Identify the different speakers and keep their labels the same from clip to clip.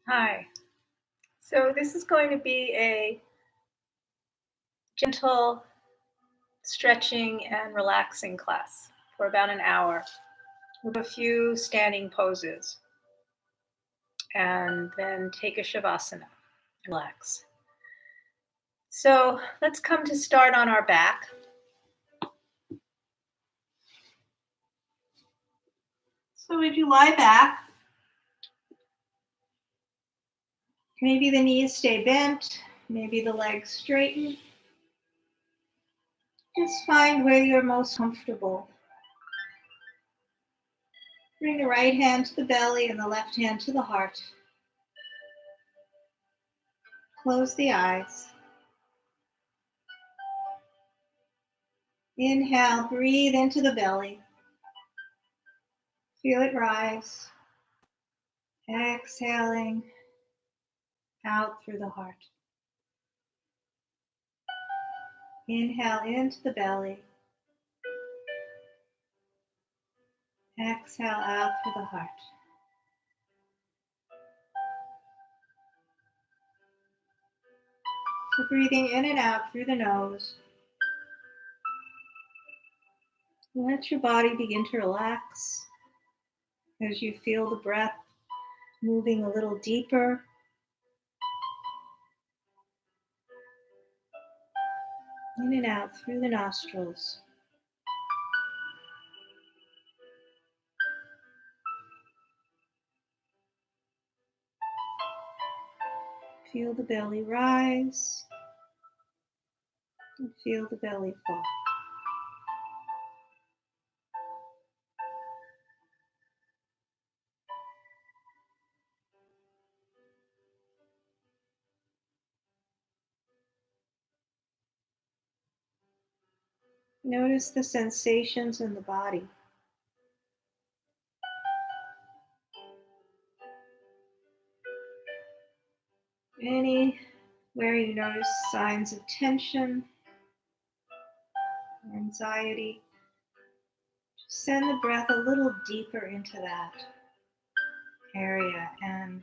Speaker 1: Hi. So this is going to be a gentle stretching and relaxing class for about an hour with a few standing poses and then take a shavasana. Relax. So let's come to start on our back. So if you lie back, maybe the knees stay bent, maybe the legs straighten. Just find where you're most comfortable. Bring the right hand to the belly and the left hand to the heart. Close the eyes. Inhale, breathe into the belly. Feel it rise. Exhaling out through the heart. Inhale into the belly. Exhale out through the heart. So breathing in and out through the nose. Let your body begin to relax as you feel the breath moving a little deeper. In and out through the nostrils. Feel the belly rise and feel the belly fall. Notice the sensations in the body. Anywhere you notice signs of tension or anxiety, send the breath a little deeper into that area, and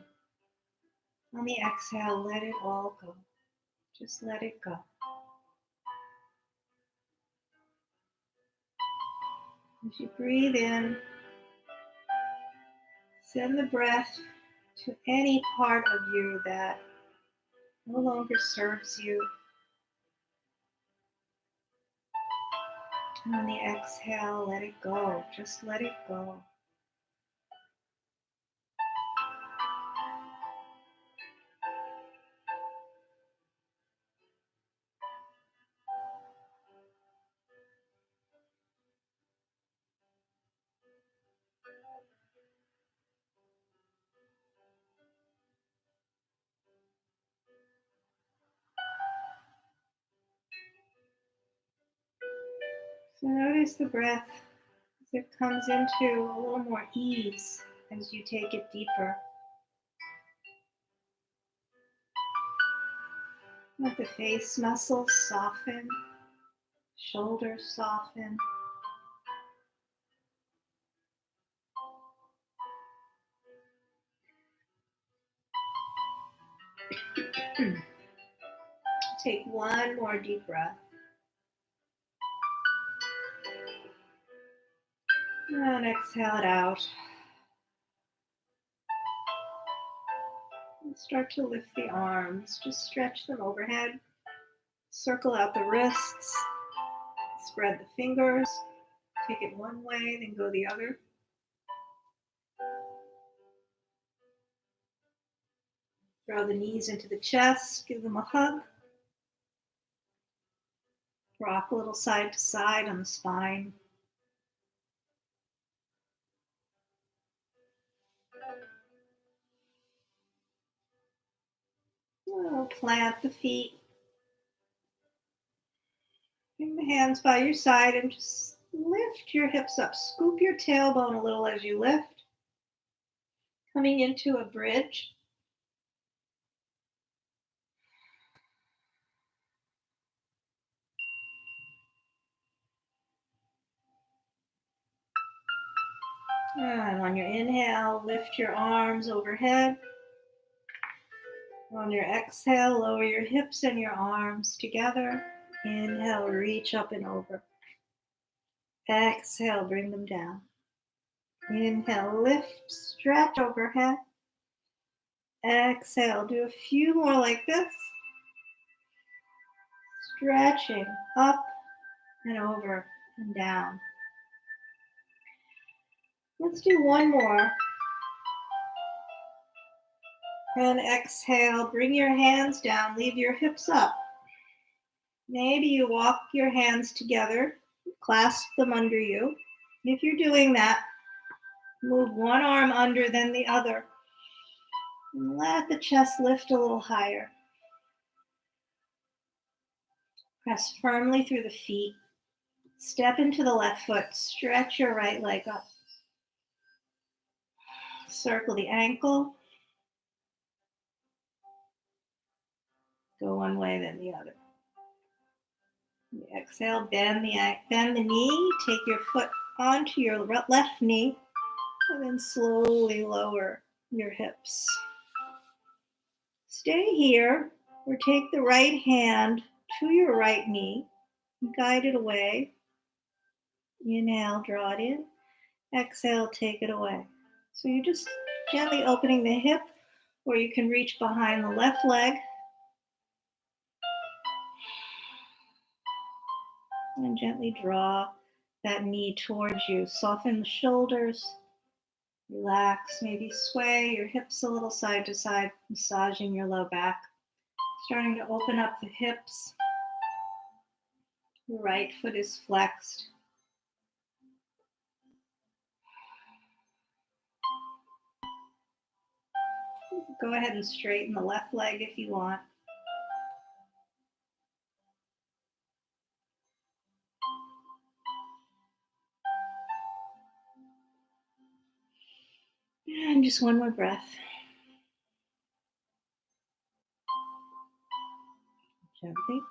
Speaker 1: on the exhale, let it all go. Just let it go. As you breathe in, send the breath to any part of you that no longer serves you. And on the exhale, let it go. Just let it go. So notice the breath as it comes into a little more ease as you take it deeper. Let the face muscles soften, shoulders soften. Take one more deep breath. And exhale it out. And start to lift the arms. Just stretch them overhead. Circle out the wrists. Spread the fingers. Take it one way, then go the other. Draw the knees into the chest. Give them a hug. Rock a little side to side on the spine. Plant the feet. Bring the hands by your side and just lift your hips up. Scoop your tailbone a little as you lift. Coming into a bridge. And on your inhale, lift your arms overhead. On your exhale, lower your hips and your arms together. Inhale, reach up and over. Exhale, bring them down. Inhale, lift, stretch overhead. Exhale, do a few more like this. Stretching up and over and down. Let's do one more. And exhale, bring your hands down, leave your hips up. Maybe you walk your hands together, clasp them under you. If you're doing that, move one arm under, then the other. And let the chest lift a little higher. Press firmly through the feet. Step into the left foot. Stretch your right leg up. Circle the ankle. Go one way, then the other. Exhale, bend the knee. Take your foot onto your left knee, and then slowly lower your hips. Stay here, or take the right hand to your right knee. Guide it away. Inhale, draw it in. Exhale, take it away. So you're just gently opening the hip, or you can reach behind the left leg. And gently draw that knee towards you. Soften the shoulders. Relax, maybe sway your hips a little side to side, massaging your low back. Starting to open up the hips. The right foot is flexed. Go ahead and straighten the left leg if you want. And just one more breath. Gently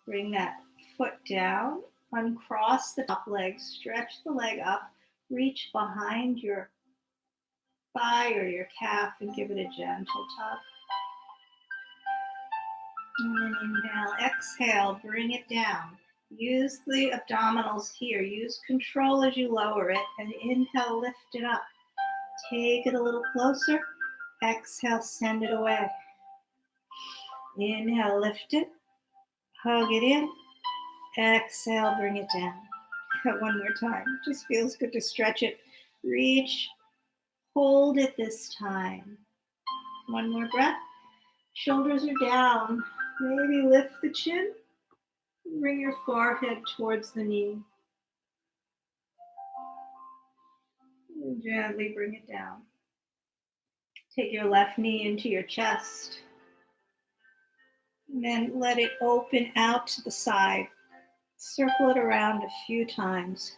Speaker 1: bring that foot down, uncross the top leg, stretch the leg up, reach behind your thigh or your calf and give it a gentle tug. And then inhale, exhale, bring it down. Use the abdominals here. Use control as you lower it, and inhale, lift it up. Take it a little closer. Exhale, send it away. Inhale, lift it. Hug it in. Exhale, bring it down. One more time. It just feels good to stretch it. Reach. Hold it this time. One more breath. Shoulders are down. Maybe lift the chin. Bring your forehead towards the knee. And gently bring it down. Take your left knee into your chest. And then let it open out to the side. Circle it around a few times.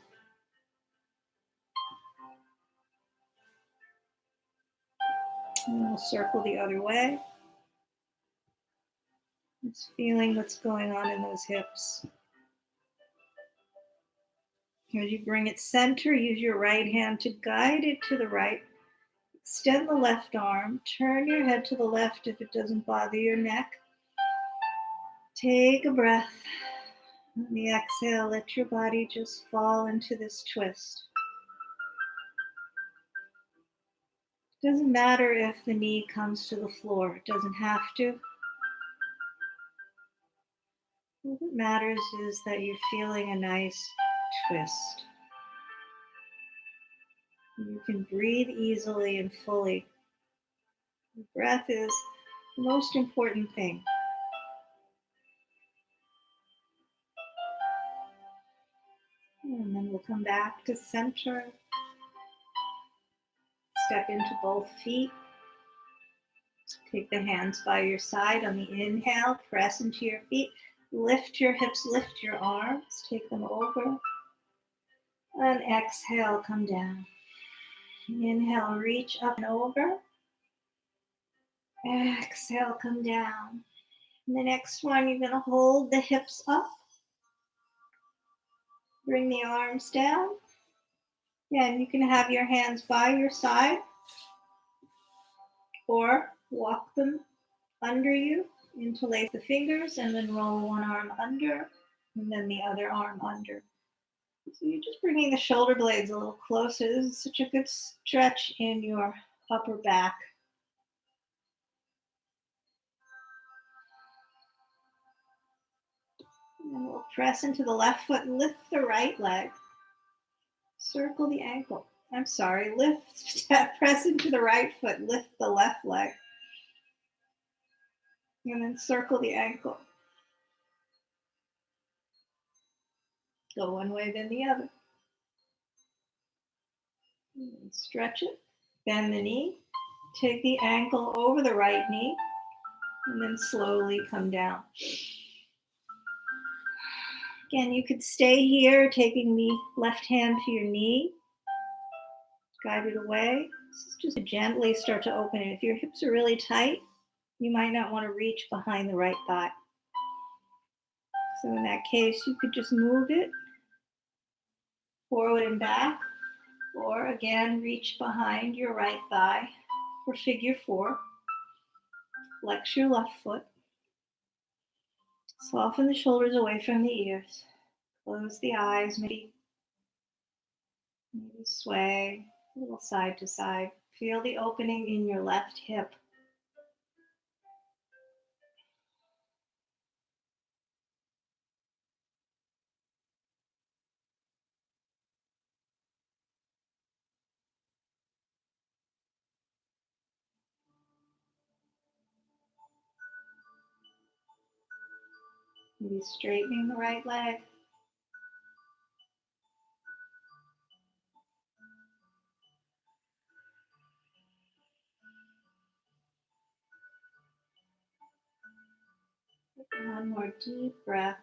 Speaker 1: And we'll circle the other way. Just feeling what's going on in those hips. As you bring it center, use your right hand to guide it to the right. Extend the left arm. Turn your head to the left if it doesn't bother your neck. Take a breath. On the exhale, let your body just fall into this twist. It doesn't matter if the knee comes to the floor. It doesn't have to. What matters is that you're feeling a nice twist. You can breathe easily and fully. The breath is the most important thing. And then we'll come back to center. Step into both feet. Take the hands by your side on the inhale. Press into your feet. Lift your hips, lift your arms. Take them over. And exhale, come down. Inhale, reach up and over. Exhale, come down. And the next one, you're going to hold the hips up. Bring the arms down. And you can have your hands by your side or walk them under you, interlace the fingers, and then roll one arm under, and then the other arm under. So you're just bringing the shoulder blades a little closer. This is such a good stretch in your upper back. And then we'll press into the left foot, lift the right leg, circle the ankle. I'm sorry, press into the right foot, lift the left leg, and then circle the ankle. Go one way, then the other. And stretch it, bend the knee, take the ankle over the right knee, and then slowly come down. Again, you could stay here, taking the left hand to your knee, guide it away. Just gently start to open it. If your hips are really tight, you might not want to reach behind the right thigh. So in that case, you could just move it forward and back, or again, reach behind your right thigh for figure 4. Flex your left foot. Soften the shoulders away from the ears. Close the eyes, maybe sway a little side to side. Feel the opening in your left hip. Maybe straightening the right leg. One more deep breath.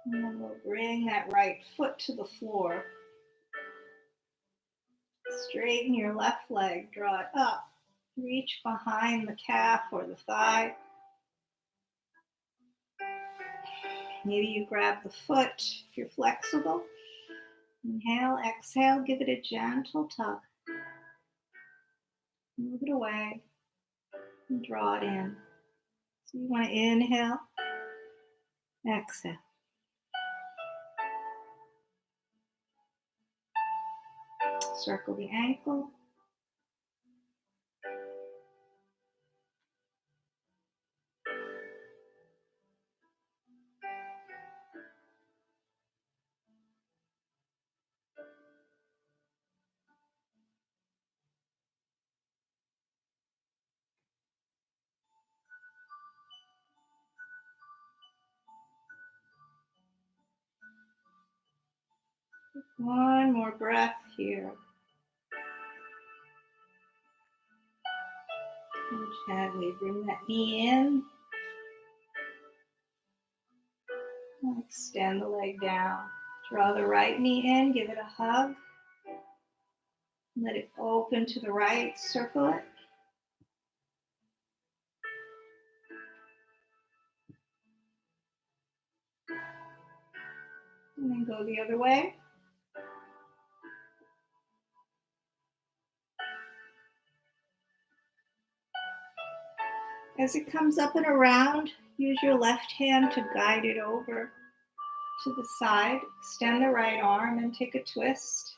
Speaker 1: And then we'll bring that right foot to the floor. Straighten your left leg, draw it up. Reach behind the calf or the thigh. Maybe you grab the foot if you're flexible. Inhale, exhale, give it a gentle tug. Move it away and draw it in. So you want to inhale, exhale. Circle the ankle. One more breath here. And gently bring that knee in. And extend the leg down. Draw the right knee in, give it a hug. Let it open to the right, circle it. And then go the other way. As it comes up and around, use your left hand to guide it over to the side. Extend the right arm and take a twist.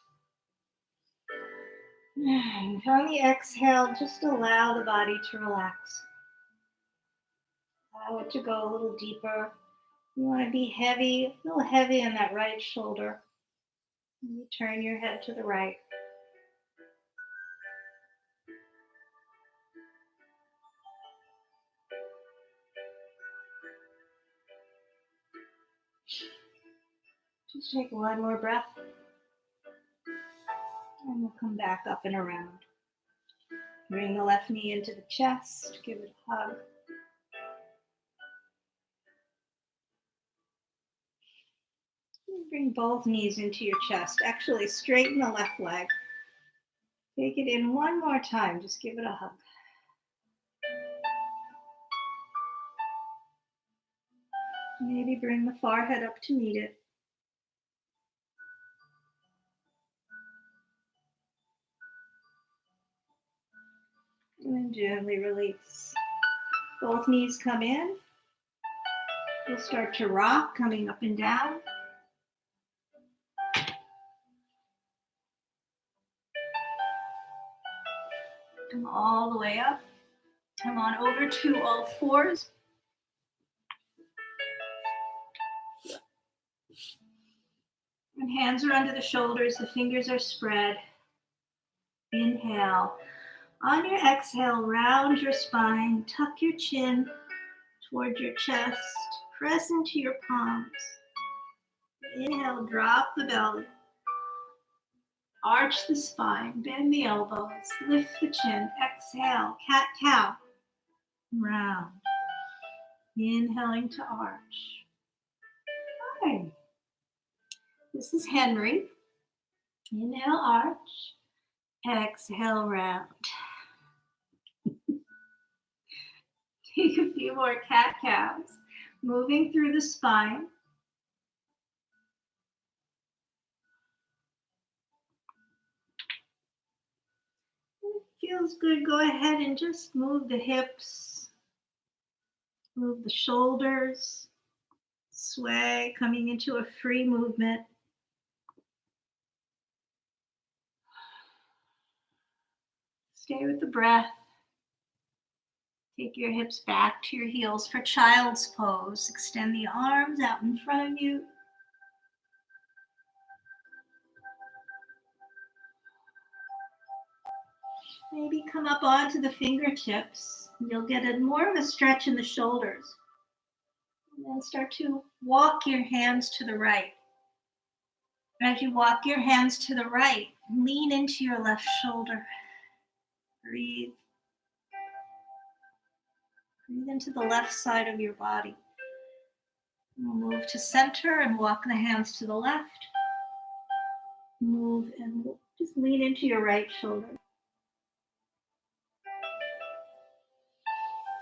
Speaker 1: And on the exhale, just allow the body to relax. Allow it to go a little deeper. You want to be heavy, a little heavy in that right shoulder. And you turn your head to the right. Just take one more breath. And we'll come back up and around. Bring the left knee into the chest. Give it a hug. Bring both knees into your chest. Actually, straighten the left leg. Take it in one more time. Just give it a hug. Maybe bring the forehead up to meet it. And then gently release. Both knees come in. You'll start to rock, coming up and down. Come all the way up. Come on over to all fours. And hands are under the shoulders, the fingers are spread. Inhale. On your exhale, round your spine, tuck your chin toward your chest, press into your palms. Inhale, drop the belly. Arch the spine, bend the elbows, lift the chin. Exhale, cat-cow. Round. Inhaling to arch. Okay. This is Henry. Inhale, arch. Exhale, round. Take a few more cat-cows. Moving through the spine. If it feels good, go ahead and just move the hips. Move the shoulders. Sway, coming into a free movement. Stay with the breath. Take your hips back to your heels for child's pose. Extend the arms out in front of you. Maybe come up onto the fingertips. You'll get more of a stretch in the shoulders. And then start to walk your hands to the right. As you walk your hands to the right, lean into your left shoulder. Breathe. Breathe into the left side of your body. We'll move to center and walk the hands to the left. Move and just lean into your right shoulder.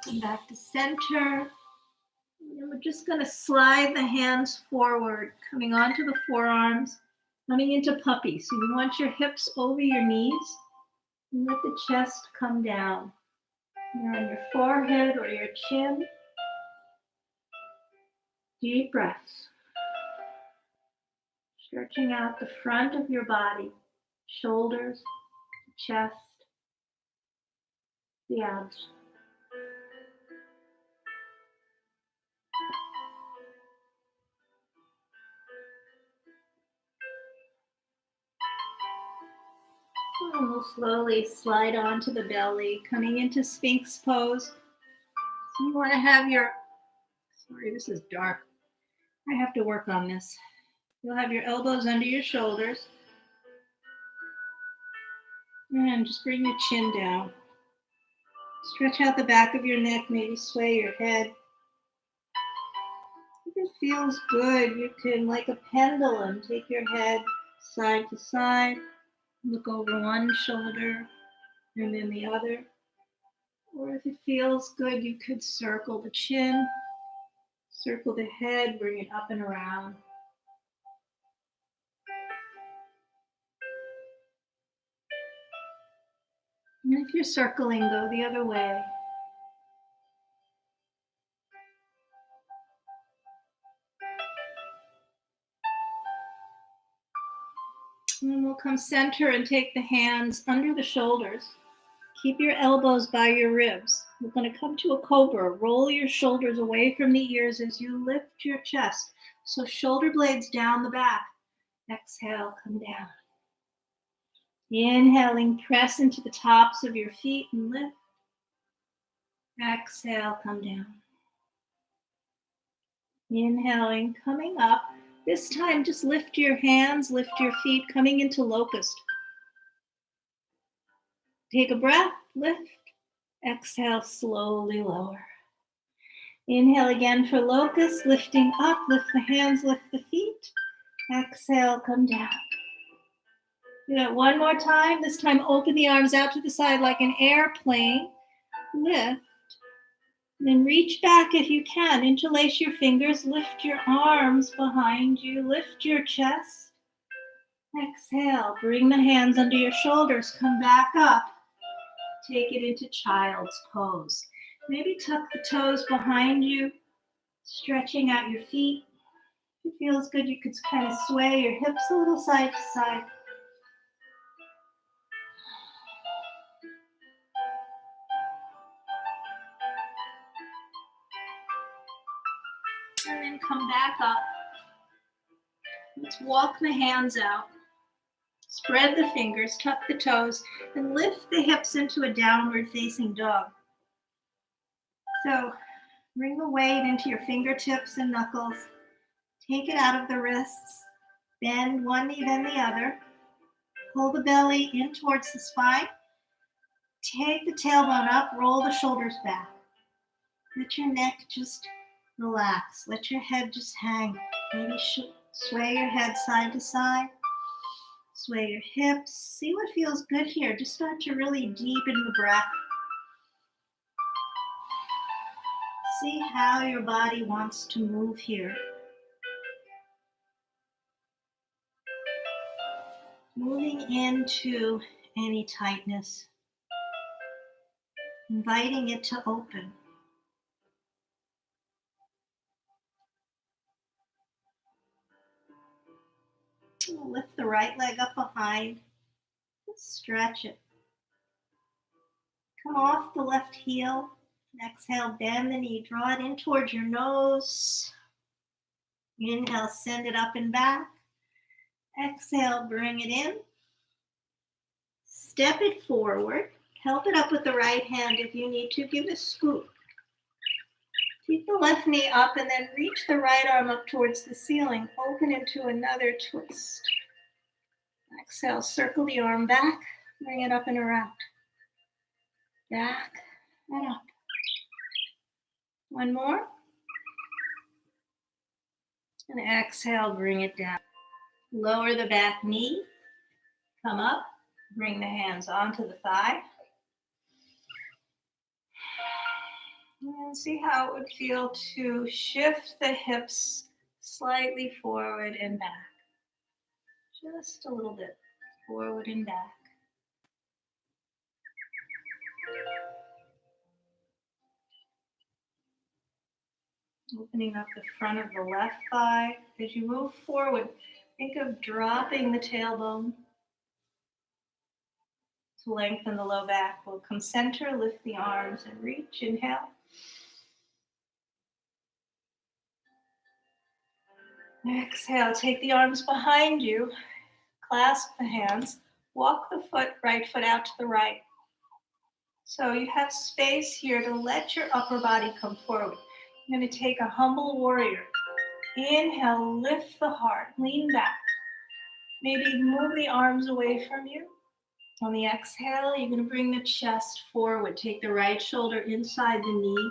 Speaker 1: Come back to center. And we're just going to slide the hands forward, coming onto the forearms, coming into puppy. So you want your hips over your knees and let the chest come down. You're on your forehead or your chin. Deep breaths. Stretching out the front of your body, shoulders, chest, the abs. And we'll slowly slide onto the belly, coming into Sphinx pose. So you want to have your, sorry, this is dark. I have to work on this. You'll have your elbows under your shoulders. And just bring your chin down. Stretch out the back of your neck, maybe sway your head. If it feels good, you can, like a pendulum, take your head side to side. Look over one shoulder and then the other. Or if it feels good, you could circle the chin, circle the head, bring it up and around. And if you're circling, go the other way. And then we'll come center and take the hands under the shoulders. Keep your elbows by your ribs. We're going to come to a cobra. Roll your shoulders away from the ears as you lift your chest. So shoulder blades down the back. Exhale, come down. Inhaling, press into the tops of your feet and lift. Exhale, come down. Inhaling, coming up. This time, just lift your hands, lift your feet, coming into locust. Take a breath, lift. Exhale, slowly lower. Inhale again for locust, lifting up, lift the hands, lift the feet. Exhale, come down. Do that one more time. This time, open the arms out to the side like an airplane. Lift. Then reach back if you can. Interlace your fingers. Lift your arms behind you. Lift your chest. Exhale. Bring the hands under your shoulders. Come back up. Take it into child's pose. Maybe tuck the toes behind you, stretching out your feet. If it feels good, you could kind of sway your hips a little side to side. And then come back up. Let's walk the hands out. Spread the fingers, tuck the toes, and lift the hips into a downward facing dog. So bring the weight into your fingertips and knuckles. Take it out of the wrists. Bend one knee, then the other. Pull the belly in towards the spine. Take the tailbone up, roll the shoulders back. Let your neck just relax. Let your head just hang. Maybe sway your head side to side. Sway your hips. See what feels good here. Just start to really deepen the breath. See how your body wants to move here. Moving into any tightness. Inviting it to open. Lift the right leg up behind. Stretch it. Come off the left heel. Exhale, bend the knee. Draw it in towards your nose. Inhale, send it up and back. Exhale, bring it in. Step it forward. Help it up with the right hand if you need to. Give a scoop. Keep the left knee up and then reach the right arm up towards the ceiling. Open into another twist. Exhale, circle the arm back. Bring it up and around. Back and up. One more. And exhale, bring it down. Lower the back knee. Come up. Bring the hands onto the thigh. And see how it would feel to shift the hips slightly forward and back. Just a little bit forward and back. Opening up the front of the left thigh. As you move forward, think of dropping the tailbone to lengthen the low back. We'll come center, lift the arms and reach. Inhale. Exhale, take the arms behind you. Clasp the hands. Walk the right foot out to the right. So you have space here to let your upper body come forward. You're going to take a humble warrior. Inhale, lift the heart, lean back. Maybe move the arms away from you. On the exhale, you're going to bring the chest forward. Take the right shoulder inside the knee.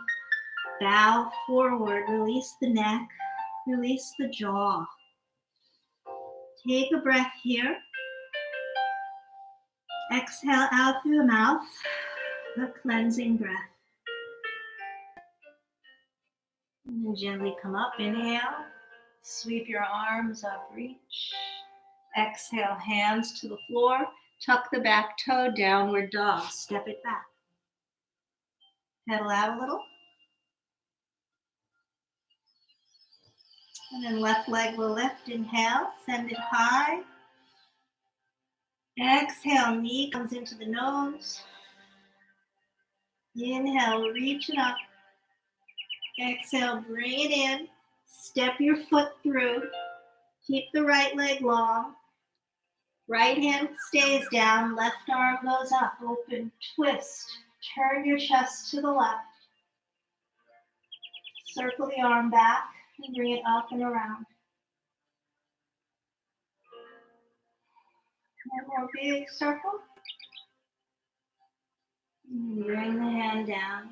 Speaker 1: Bow forward, release the neck, release the jaw. Take a breath here. Exhale out through the mouth, a cleansing breath. And then gently come up, inhale. Sweep your arms up, reach. Exhale, hands to the floor. Tuck the back toe, downward dog. Step it back. Pedal out a little. And then left leg will lift. Inhale, send it high. Exhale, knee comes into the nose. Inhale, reach it up. Exhale, bring it in. Step your foot through. Keep the right leg long. Right hand stays down, left arm goes up. Open, twist. Turn your chest to the left. Circle the arm back and bring it up and around. One more big circle. And bring the hand down.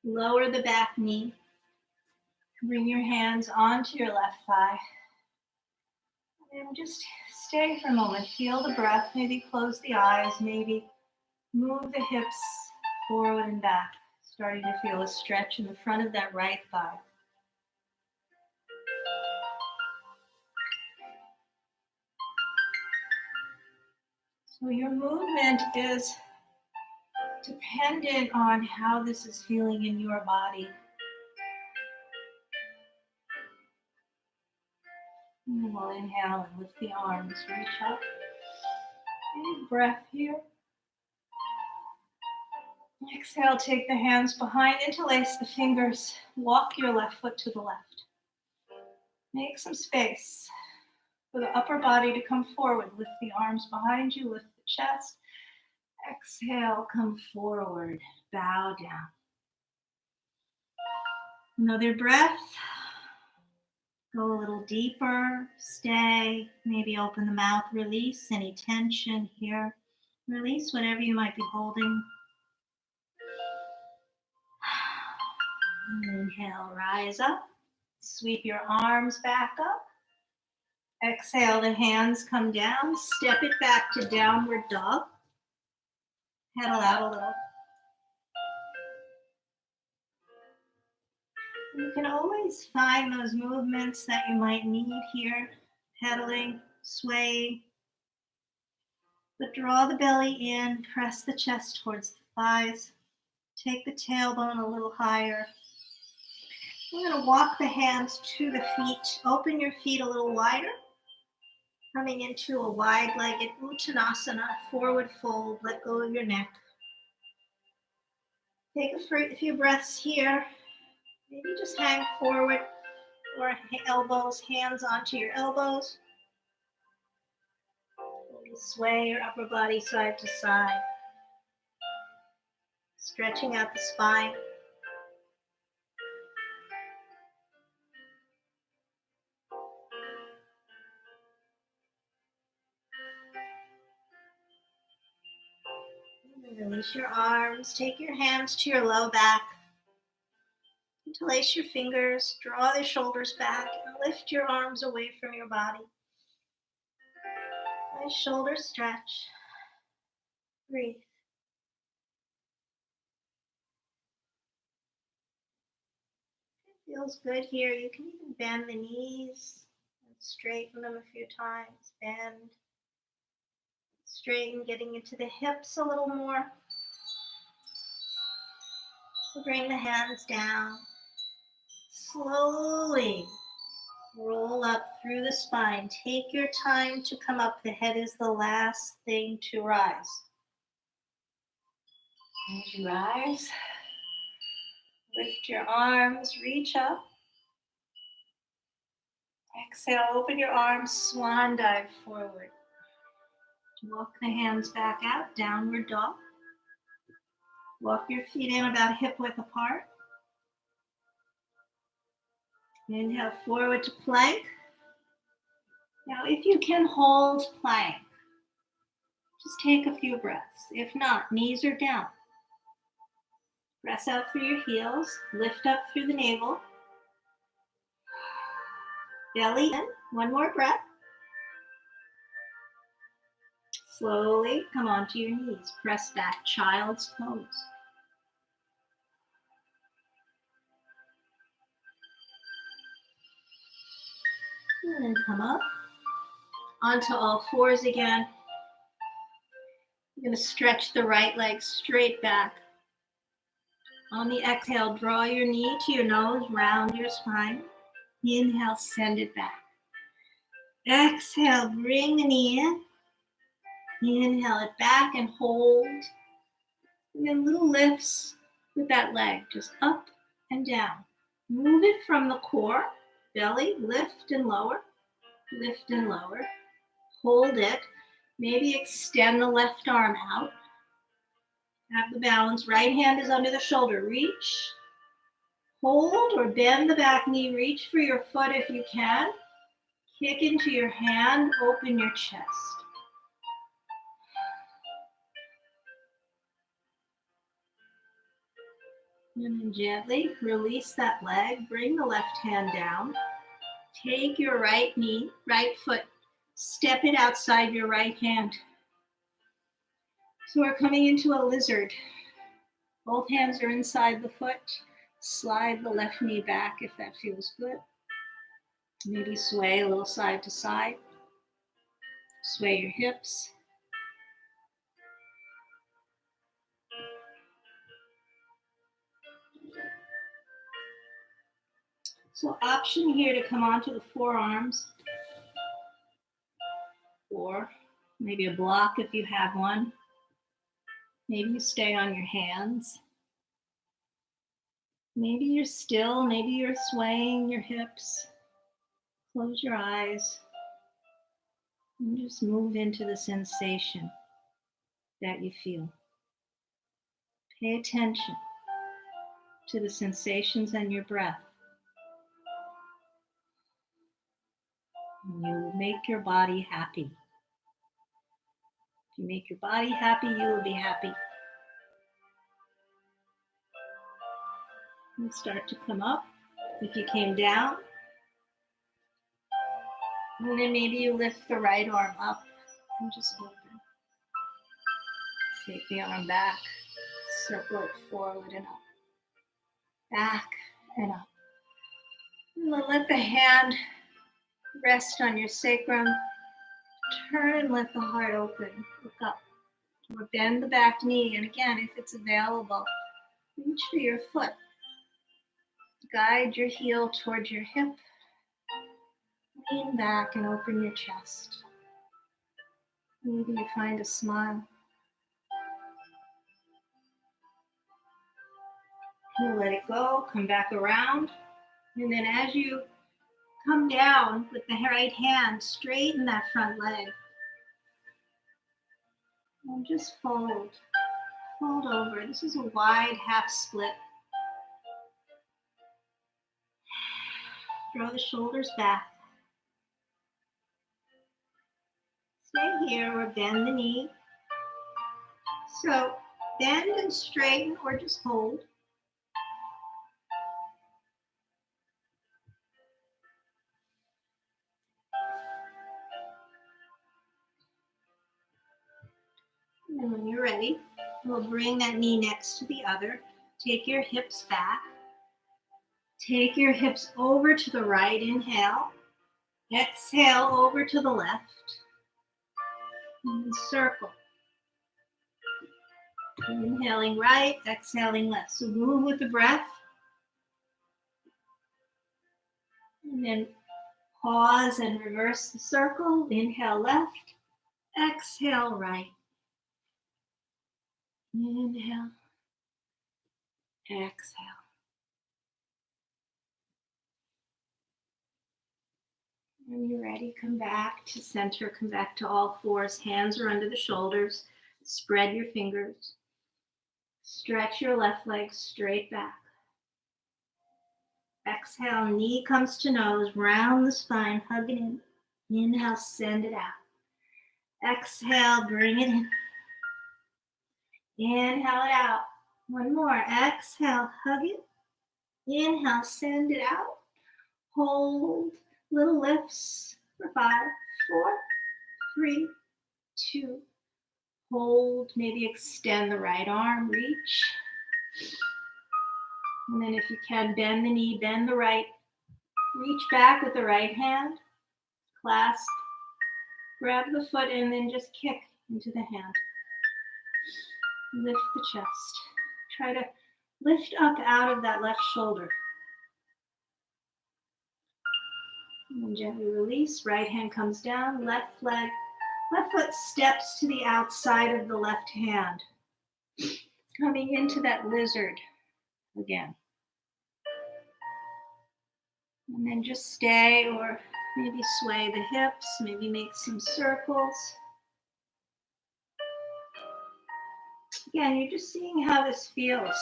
Speaker 1: Lower the back knee. Bring your hands onto your left thigh. And just stay for a moment. Feel the breath. Maybe close the eyes. Maybe move the hips forward and back. Starting to feel a stretch in the front of that right thigh. So your movement is dependent on how this is feeling in your body. And we'll inhale and lift the arms, reach up. Big breath here. Exhale, take the hands behind, interlace the fingers. Walk your left foot to the left. Make some space for the upper body to come forward. Lift the arms behind you, lift the chest. Exhale, come forward, bow down. Another breath. Go a little deeper, stay, maybe open the mouth, release any tension here. Release whatever you might be holding. Inhale, rise up. Sweep your arms back up. Exhale, the hands come down. Step it back to downward dog. Pedal out a little. You can always find those movements that you might need here. Pedaling, sway. But draw the belly in, press the chest towards the thighs. Take the tailbone a little higher. We're going to walk the hands to the feet. Open your feet a little wider. Coming into a wide-legged Uttanasana, forward fold. Let go of your neck. Take a few breaths here. Maybe just hang forward or elbows, hands onto your elbows. Maybe sway your upper body side to side. Stretching out the spine. Release your arms. Take your hands to your low back. Interlace your fingers. Draw the shoulders back and lift your arms away from your body. Nice shoulder stretch. Breathe. It feels good here. You can even bend the knees and straighten them a few times. Bend. Straighten, getting into the hips a little more. Bring the hands down. Slowly roll up through the spine. Take your time to come up. The head is the last thing to rise. As you rise, lift your arms, reach up. Exhale, open your arms, swan dive forward. Walk the hands back out, downward dog. Walk your feet in about hip width apart. Inhale forward to plank. Now, if you can hold plank, just take a few breaths. If not, knees are down. Press out through your heels. Lift up through the navel. Belly in. One more breath. Slowly come onto your knees. Press back, child's pose. And then come up onto all fours again. You're going to stretch the right leg straight back. On the exhale, draw your knee to your nose, round your spine. Inhale, send it back. Exhale, bring the knee in. Inhale it back and hold. And then little lifts with that leg, just up and down. Move it from the core, belly, lift and lower, lift and lower. Hold it. Maybe extend the left arm out. Have the balance. Right hand is under the shoulder. Reach. Hold or bend the back knee. Reach for your foot if you can. Kick into your hand. Open your chest. And then gently release that leg. Bring the left hand down. Take your right knee, right foot. Step it outside your right hand. So we're coming into a lizard. Both hands are inside the foot. Slide the left knee back if that feels good. Maybe sway a little side to side. Sway your hips. So option here to come onto the forearms, or maybe a block if you have one. Maybe you stay on your hands. Maybe you're still, maybe you're swaying your hips. Close your eyes and just move into the sensation that you feel. Pay attention to the sensations and your breath. You make your body happy. If you make your body happy, you will be happy. And start to come up. If you came down, and then maybe you lift the right arm up and just open. Take the arm back, circle it forward and up. Back and up. And then let the hand rest on your sacrum. Turn and let the heart open. Look up. Or bend the back knee. And again, if it's available, reach for your foot. Guide your heel towards your hip. Lean back and open your chest. Maybe you find a smile. You let it go. Come back around. And then as you come down with the right hand, straighten that front leg. And just fold. Fold over. This is a wide half split. Throw the shoulders back. Stay here or bend the knee. So bend and straighten or just hold. And when you're ready, we'll bring that knee next to the other. Take your hips back. Take your hips over to the right. Inhale. Exhale over to the left. And circle. Inhaling right, exhaling left. So move with the breath. And then pause and reverse the circle. Inhale left. Exhale right. Inhale. Exhale. When you're ready, come back to center. Come back to all fours. Hands are under the shoulders. Spread your fingers. Stretch your left leg straight back. Exhale, knee comes to nose. Round the spine, hug it in. Inhale, send it out. Exhale, bring it in. Inhale it out. One more. Exhale, hug it. Inhale, send it out. Hold. Little lifts for 5, 4, 3, 2. Hold. Maybe extend the right arm. Reach. And then if you can, bend the knee, bend the right. Reach back with the right hand. Clasp. Grab the foot and then just kick into the hand. Lift the chest. Try to lift up out of that left shoulder. And then gently release. Right hand comes down. Left foot steps to the outside of the left hand. Coming into that lizard again. And then just stay or maybe sway the hips. Maybe make some circles. Again, you're just seeing how this feels.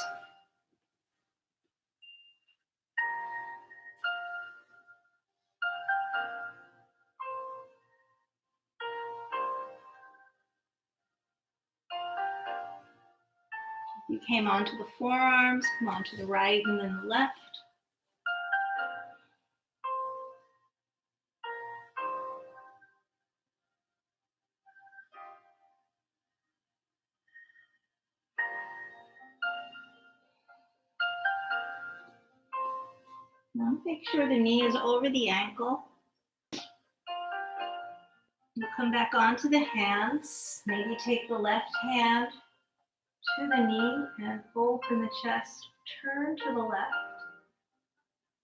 Speaker 1: You came onto the forearms, come onto the right and then the left. Now make sure the knee is over the ankle. You'll come back onto the hands. Maybe take the left hand to the knee and open the chest. Turn to the left.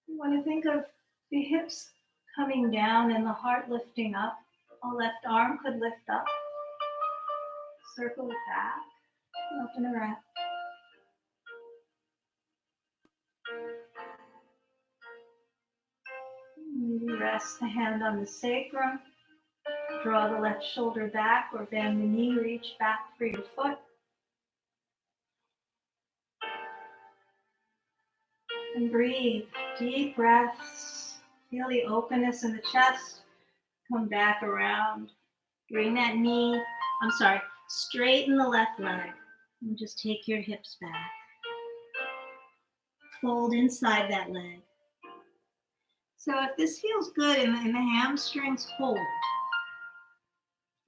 Speaker 1: You want to think of The hips coming down and the heart lifting up. A left arm could lift up. Circle it back. Open around. Maybe rest the hand on the sacrum. Draw the left shoulder back or bend the knee. Reach back for your foot. And breathe. Deep breaths. Feel the openness in the chest. Come back around. Bring that knee. Straighten the left leg. And just take your hips back. Fold inside that leg. So if this feels good in the hamstrings, hold.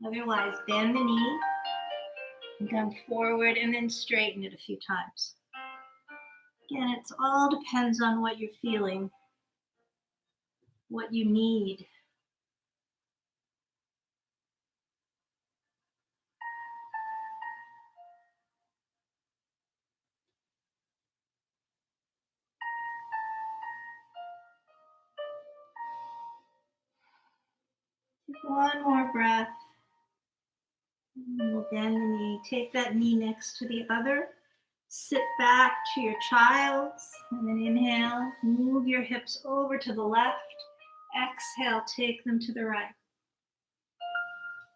Speaker 1: Otherwise, bend the knee and come forward and then straighten it a few times. Again, it all depends on what you're feeling, what you need. Take one more breath. And we'll bend the knee. Take that knee next to the other. Sit back to your child's. And then inhale. Move your hips over to the left. Exhale. Take them to the right.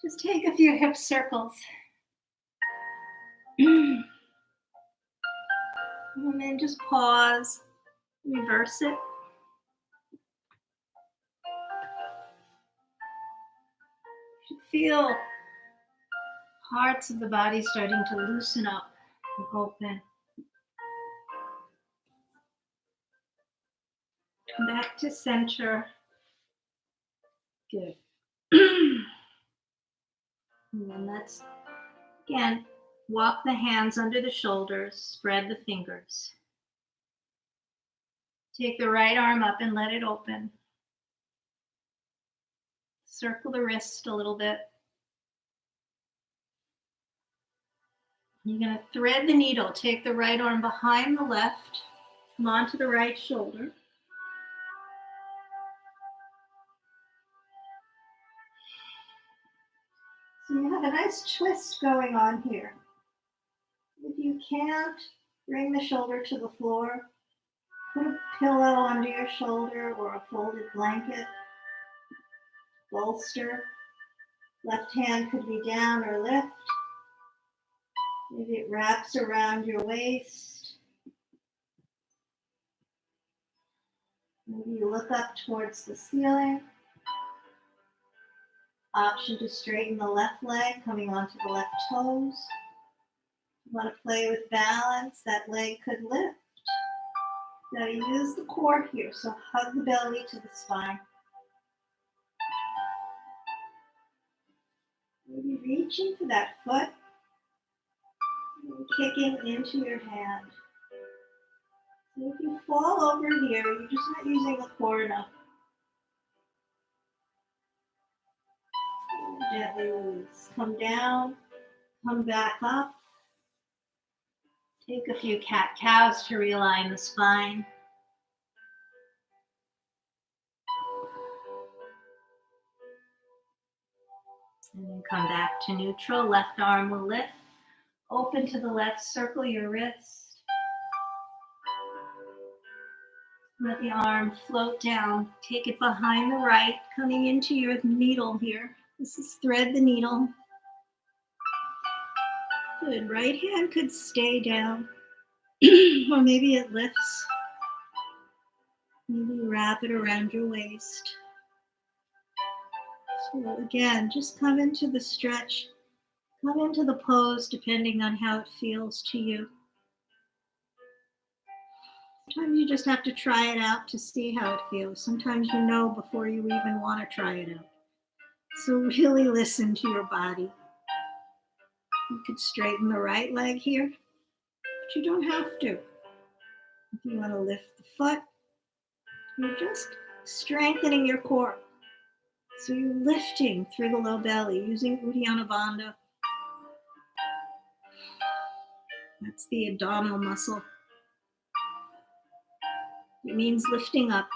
Speaker 1: Just take a few hip circles. And then just pause. Reverse it. You feel parts of the body starting to loosen up and open. Come back to center. Good. And then let's, again, walk the hands under the shoulders, spread the fingers. Take the right arm up and let it open. Circle the wrist a little bit. You're going to thread the needle. Take the right arm behind the left. Come onto the right shoulder. So you have a nice twist going on here. If you can't bring the shoulder to the floor, put a pillow under your shoulder or a folded blanket. Bolster. Left hand could be down or lift. Maybe it wraps around your waist. Maybe you look up towards the ceiling. Option to straighten the left leg, coming onto the left toes. You want to play with balance, that leg could lift. Now use the core here, so hug the belly to the spine. Maybe reaching for that foot and kicking into your hand. So if you fall over here, you're just not using the core enough. Gently release. Come down, come back up. Take a few cat-cows to realign the spine. And then come back to neutral. Left arm will lift. Open to the left, circle your wrist. Let the arm float down. Take it behind the right, coming into your needle here. This is thread the needle. Good. Right hand could stay down. Or maybe it lifts. Maybe wrap it around your waist. So again, just come into the stretch. Come into the pose depending on how it feels to you. Sometimes you just have to try it out to see how it feels. Sometimes you know before you even want to try it out. So really listen to your body. You could straighten the right leg here, but you don't have to. If you want to lift the foot, you're just strengthening your core. So you're lifting through the low belly using Uddiyana Bandha. That's the abdominal muscle. It means lifting up.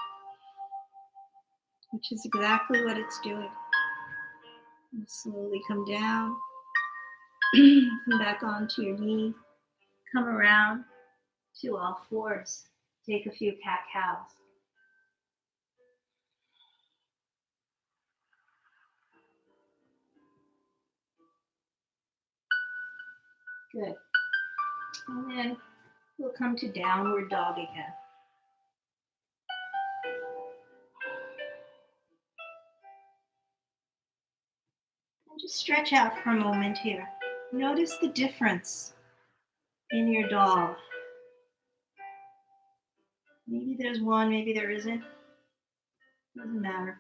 Speaker 1: which is exactly what it's doing. And slowly come down, come back onto your knee, come around to all fours. Take a few cat-cows. Good. And then we'll come to downward dog again. And just stretch out for a moment here. Notice the difference in your dog. Maybe there's one, maybe there isn't. Doesn't matter.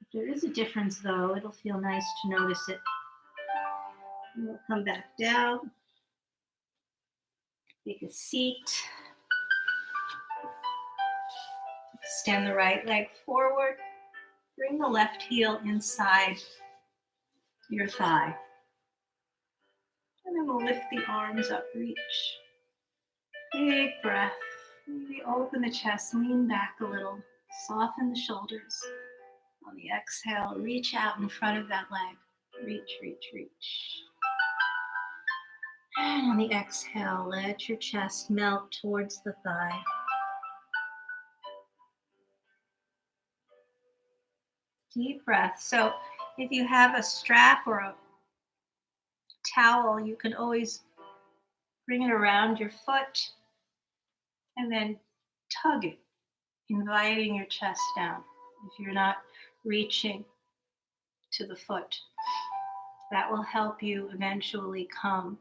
Speaker 1: If there is a difference though, it'll feel nice to notice it. And we'll come back down. Take a seat. Extend the right leg forward. Bring the left heel inside your thigh. And then we'll lift the arms up, reach. Big breath. Maybe open the chest, lean back a little. Soften the shoulders. On the exhale, reach out in front of that leg. Reach, reach, reach. And on the exhale, let your chest melt towards the thigh. Deep breath. So if you have a strap or a towel, you can always bring it around your foot and then tug it, inviting your chest down. If you're not reaching to the foot, that will help you eventually come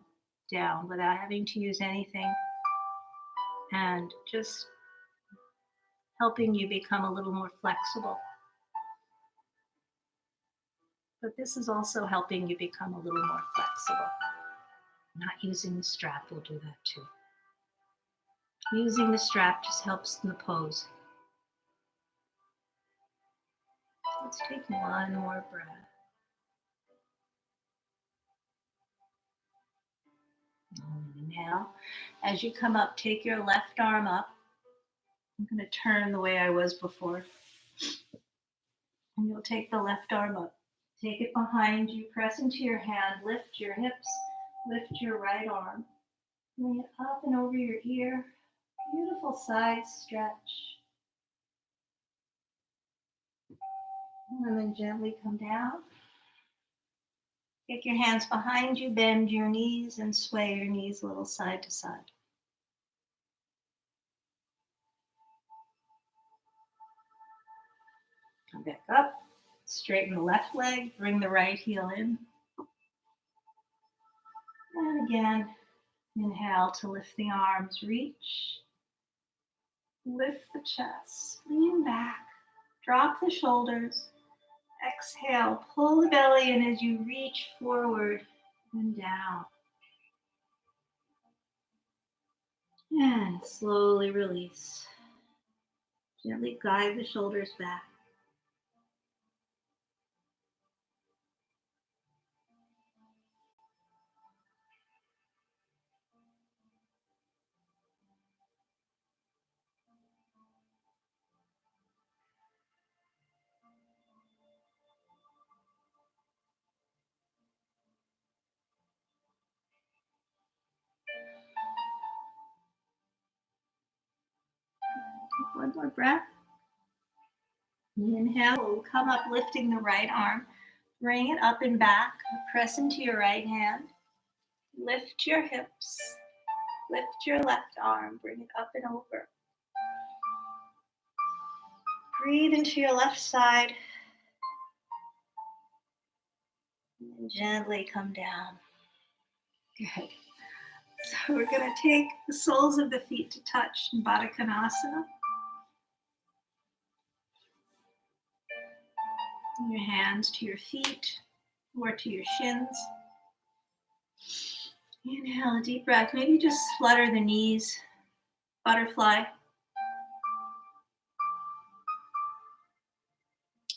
Speaker 1: down without having to use anything, and just helping you become a little more flexible. But this is also helping you become a little more flexible. Not using the strap will do that too. Using the strap just helps in the pose. Let's take one more breath. Now, as you come up, take your left arm up. I'm going to turn the way I was before. And you'll take the left arm up. Take it behind you, press into your hand, lift your hips, lift your right arm. Bring it up and over your ear. Beautiful side stretch. And then gently come down. Take your hands behind you, bend your knees, and sway your knees a little side to side. Come back up. Straighten the left leg, bring the right heel in. And again, inhale to lift the arms, reach. Lift the chest, lean back, drop the shoulders. Exhale, pull the belly in as you reach forward and down. And slowly release. Gently guide the shoulders back. Take one more breath. Inhale, we'll come up lifting the right arm. Bring it up and back. Press into your right hand. Lift your hips. Lift your left arm. Bring it up and over. Breathe into your left side. And then gently come down. Good. So we're going to take the soles of the feet to touch in Baddha Konasana. Your hands to your feet or to your shins. Inhale, a deep breath. Maybe just flutter the knees, butterfly.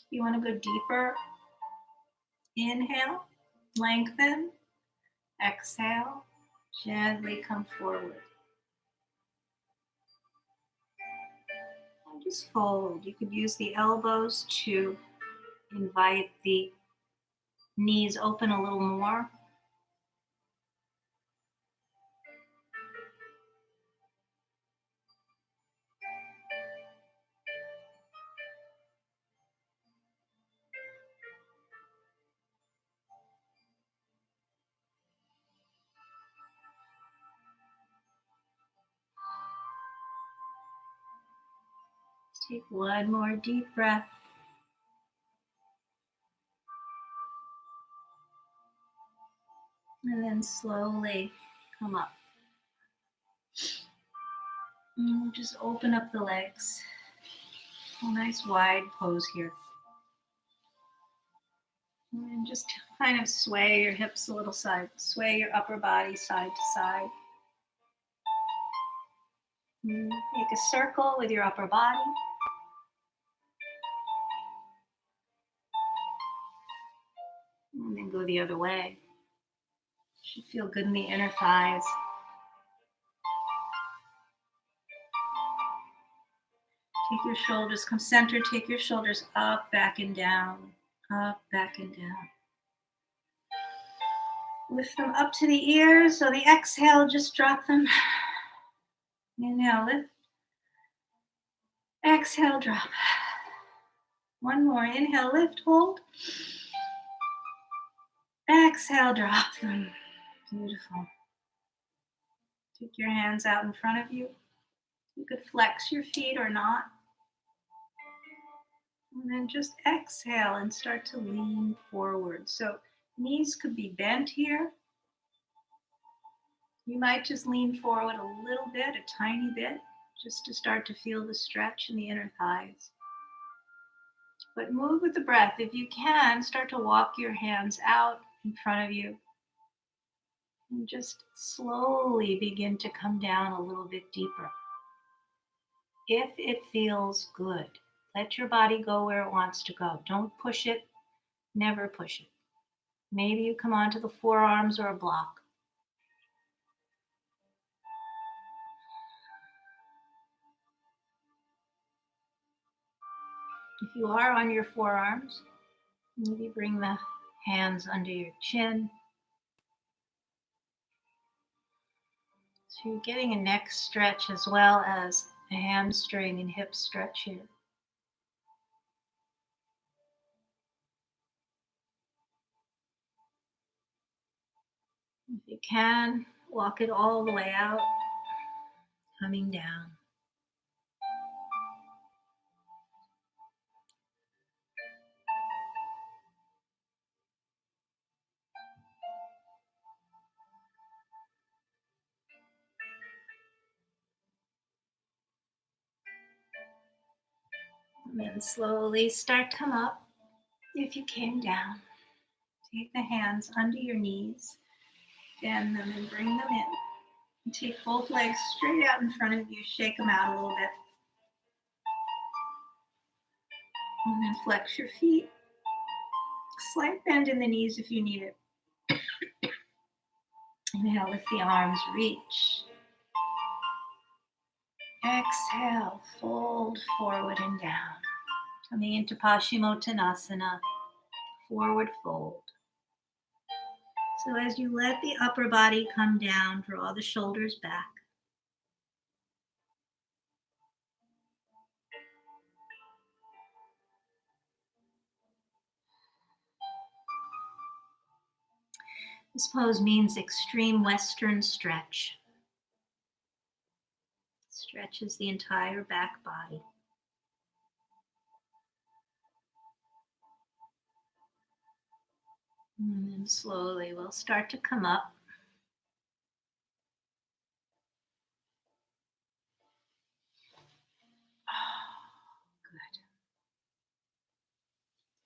Speaker 1: You want to go deeper. Inhale, lengthen. Exhale, gently come forward. Just fold. You could use the elbows to invite the knees open a little more. Take one more deep breath. And then slowly come up. And just open up the legs. A nice wide pose here. And just kind of sway your hips a little side. Sway your upper body side to side. And make a circle with your upper body. And then go the other way. Should feel good in the inner thighs. Take your shoulders, come center, take your shoulders up, back and down, up, back and down. Lift them up to the ears. So the exhale, just drop them. Inhale, lift. Exhale, drop. One more. Inhale, lift, hold. Exhale, drop them. Beautiful. Take your hands out in front of you. You could flex your feet or not. And then just exhale and start to lean forward. So knees could be bent here. You might just lean forward a little bit, a tiny bit, just to start to feel the stretch in the inner thighs. But move with the breath. If you can, start to walk your hands out in front of you. And just slowly begin to come down a little bit deeper. If it feels good, let your body go where it wants to go. Don't push it. Never push it. Maybe you come onto the forearms or a block. If you are on your forearms, maybe bring the hands under your chin. So you're getting a neck stretch as well as a hamstring and hip stretch here. If you can, walk it all the way out, coming down. And then slowly start to come up. If you came down, take the hands under your knees, bend them and bring them in. And take both legs straight out in front of you, shake them out a little bit. And then flex your feet. Slight bend in the knees if you need it. Inhale, lift the arms, reach. Exhale, fold forward and down. Coming into Paschimottanasana, forward fold. So as you let the upper body come down, draw the shoulders back. This pose means extreme Western stretch. Stretches the entire back body. And then slowly we'll start to come up.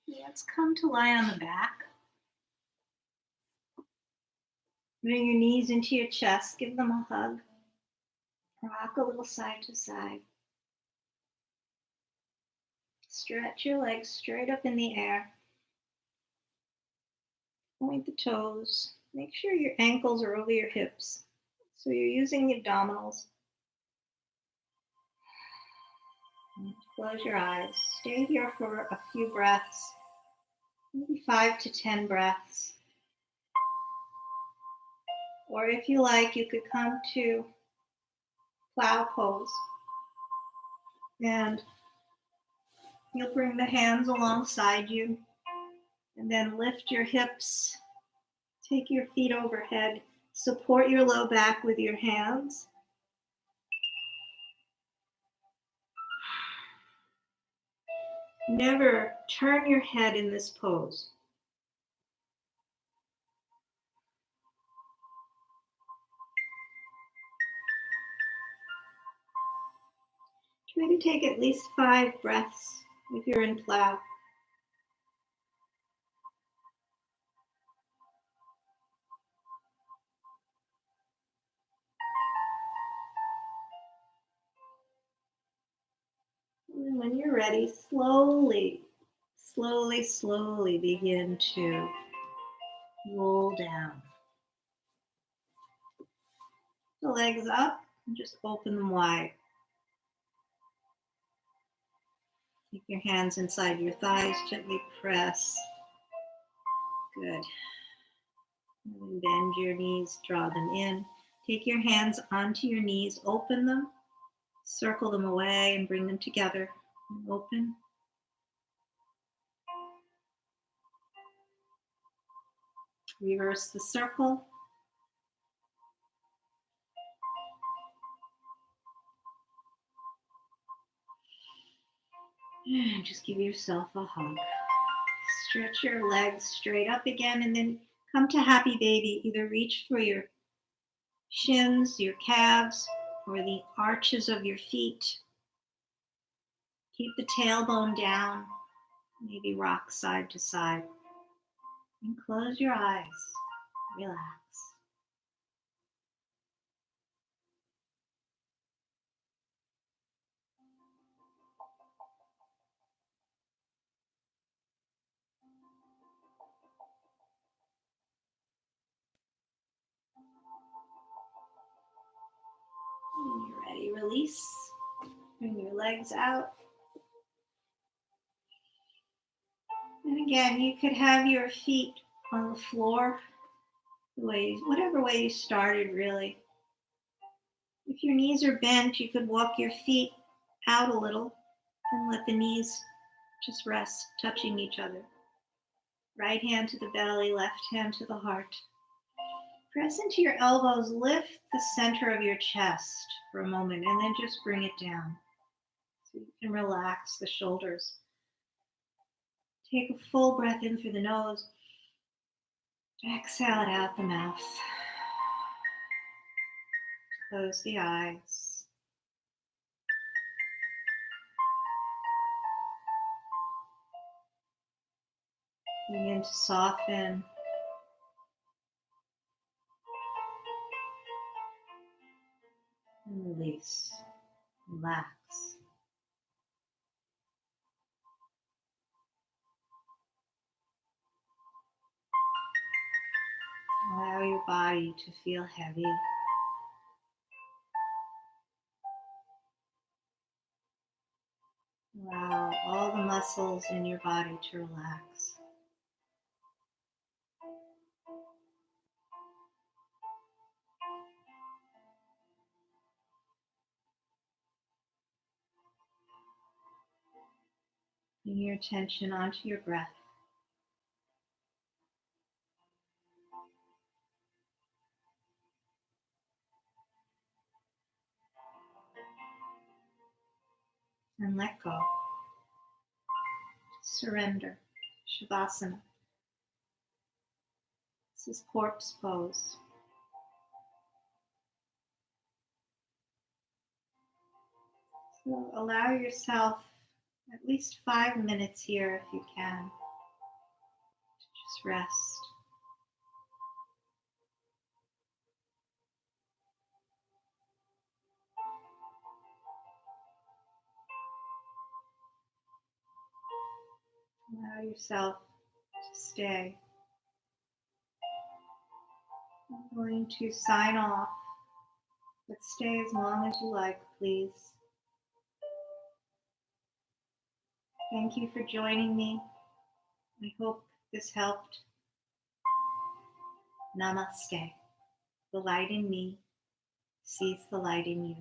Speaker 1: Good. Let's come to lie on the back. Bring your knees into your chest. Give them a hug. Rock a little side to side. Stretch your legs straight up in the air. Point the toes. Make sure your ankles are over your hips. So you're using the abdominals. Close your eyes. Stay here for a few breaths, maybe 5 to 10 breaths. Or if you like, you could come to plow pose. And you'll bring the hands alongside you and then lift your hips. Take your feet overhead. Support your low back with your hands. Never turn your head in this pose. Try to take at least 5 breaths if you're in plow. And when you're ready, slowly begin to roll down. The legs up and just open them wide. Keep your hands inside your thighs, gently press. Good. And bend your knees, draw them in. Take your hands onto your knees, open them, circle them away, and bring them together. And open. Reverse the circle. And just give yourself a hug. Stretch your legs straight up again and then come to happy baby. Either reach for your shins, your calves, or the arches of your feet. Keep the tailbone down. Maybe rock side to side. And close your eyes. Relax. When you're ready, release. Bring your legs out. And again, you could have your feet on the floor, whatever way you started, really. If your knees are bent, you could walk your feet out a little and let the knees just rest, touching each other. Right hand to the belly, left hand to the heart. Press into your elbows, lift the center of your chest for a moment, and then just bring it down. So you can relax the shoulders. Take a full breath in through the nose. Exhale it out the mouth. Close the eyes. Begin to soften. And release. Relax. Allow your body to feel heavy. Allow all the muscles in your body to relax. Bring your attention onto your breath. And let go. Surrender. Shavasana. This is corpse pose. So allow yourself at least 5 minutes here if you can. Just rest. Allow yourself to stay. I'm going to sign off, but stay as long as you like, please. Thank you for joining me. I hope this helped. Namaste. The light in me sees the light in you.